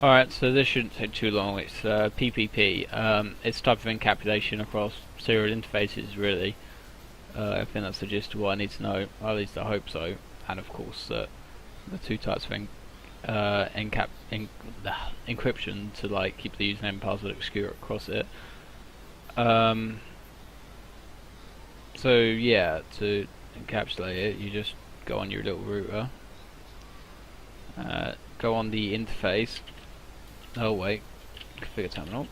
Alright, so this shouldn't take too long. It's PPP. It's type of encapsulation across serial interfaces, really. I think that's the gist of what I need to know. At least I hope so. And of course, the two types of encryption to like keep the username and password obscure across it. So yeah, to encapsulate it, you just go on your little router. Go on the interface. Oh wait, configure terminal.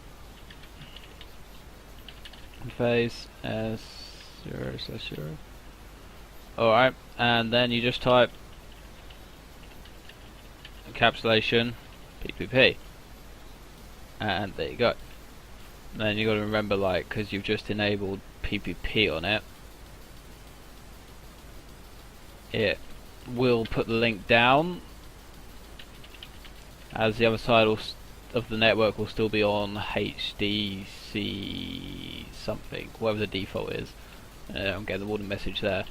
Interface S0/0. Alright, and then you just type encapsulation PPP, and there you go. And then you got to remember, like, because you've just enabled PPP on it, it will put the link down, as the other side of the network will still be on HDC something, whatever the default is. I'm getting the warning message there.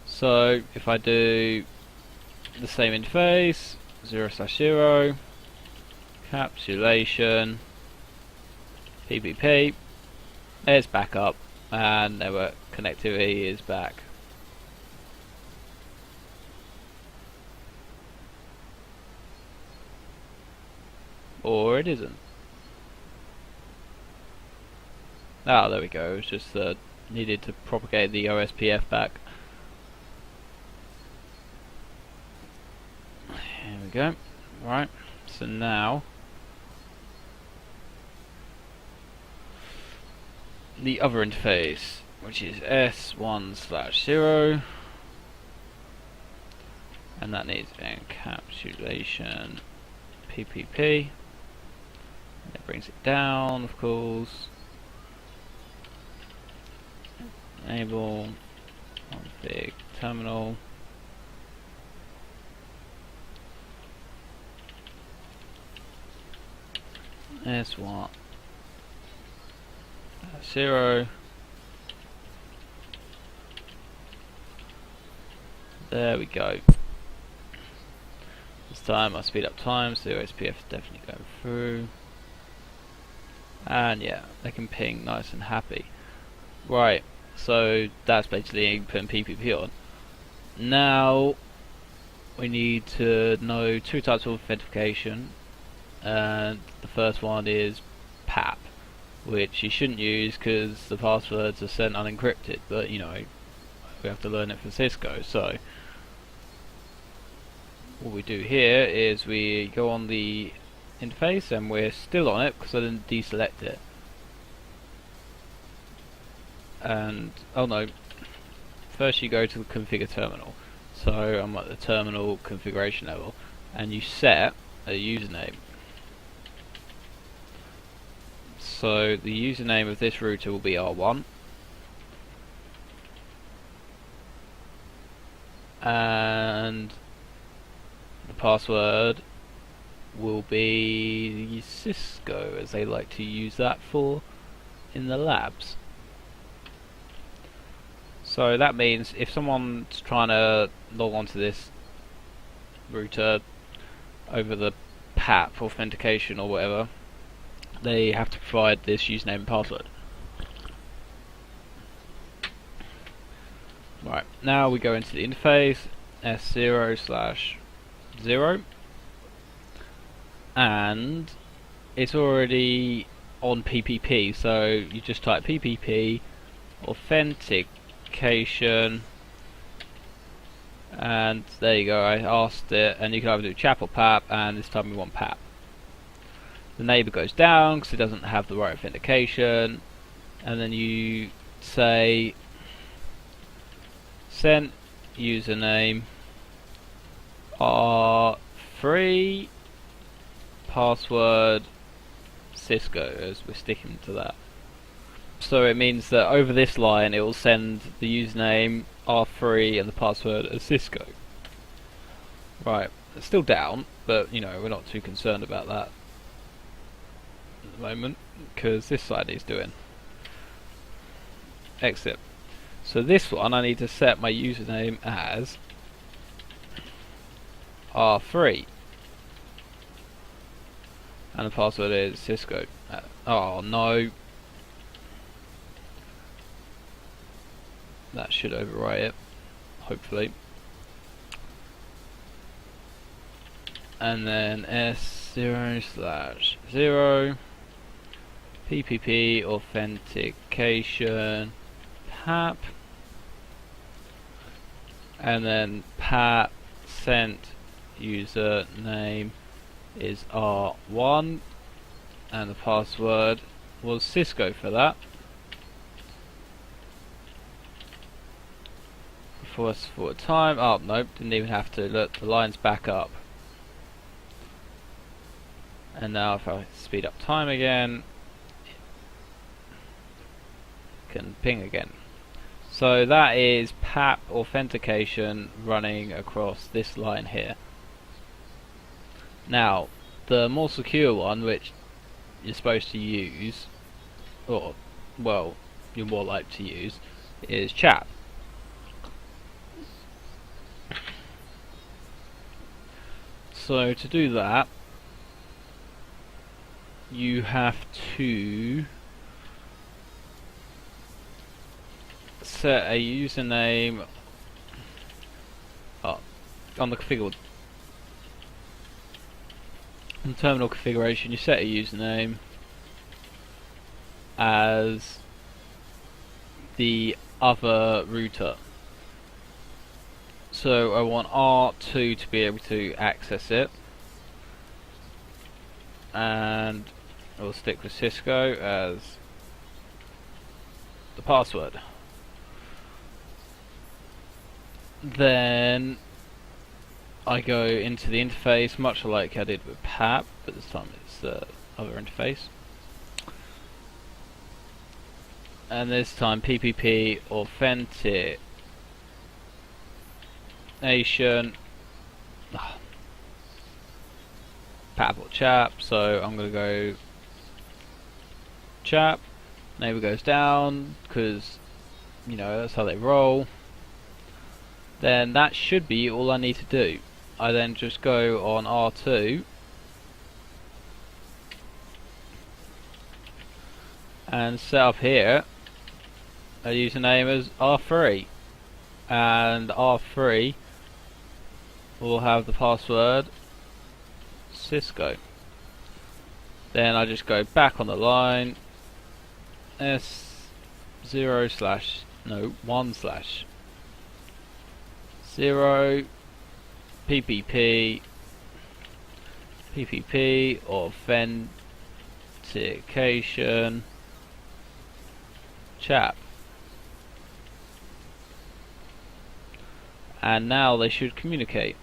So if I do the same interface, 0/0, encapsulation, PPP, it's back up, and network connectivity is back. Or it isn't. Ah, there we go. It's just needed to propagate the OSPF back. Here we go. Right. So now the other interface, which is S1/0, and that needs encapsulation PPP. It brings it down, of course. Enable config terminal. S1/0. There we go. This time I speed up time, so the OSPF is definitely going through. And yeah, they can ping nice and happy. Right, so that's basically putting PPP on. Now we need to know two types of authentication, and the first one is PAP, which you shouldn't use because the passwords are sent unencrypted, but you know, we have to learn it for Cisco. So what we do here is we go on the interface, and we're still on it because I didn't deselect it. And oh no, first you go to the configure terminal. So I'm at the terminal configuration level, and you set a username. So the username of this router will be R1, and the password will be Cisco, as they like to use that for in the labs. So that means if someone's trying to log onto this router over the PAP authentication or whatever, they have to provide this username and password. Right, now we go into the interface, S0/0, and it's already on PPP, so you just type PPP authentication, and there you go. I asked it, and you can either do CHAP or PAP, and this time we want PAP. The neighbor goes down because it doesn't have the right authentication, and then you say send username R3 password Cisco, as we're sticking to that. So it means that over this line it will send the username R3 and the password as Cisco. Right, it's still down, but you know, we're not too concerned about that at the moment because this side is doing. Exit. So this one I need to set my username as R3. and the password is Cisco. Oh no, that should overwrite it, hopefully. And then S0/0 PPP authentication PAP, and then PAP sent username is R1, and the password was Cisco for that. Fast forward time. Oh nope, didn't even have to. Look, the line's back up. And now if I speed up time again, it can ping again. So that is PAP authentication running across this line here. Now, the more secure one, which you're supposed to use, or, well, you're more likely to use, is CHAP. So to do that, you have to set a username on the configure. On terminal configuration, you set a username as the other router. So I want R2 to be able to access it, and we'll stick with Cisco as the password. Then I go into the interface, much like I did with PAP, but this time it's the other interface. And this time PPP authentication. PAP or CHAP, so I'm going to go CHAP. Neighbor goes down because, you know, that's how they roll. Then that should be all I need to do. I then just go on R2 and set up here a username as R3, and R3 will have the password Cisco. Then I just go back on the line, S1/0 PPP authentication CHAP, and now they should communicate.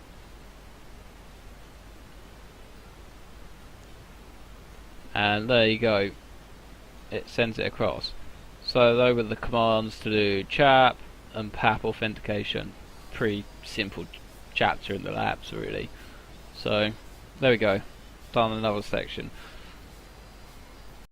And there you go, it sends it across. So those were the commands to do CHAP and PAP authentication. Pretty simple chapter in the labs really. So there we go, done another section.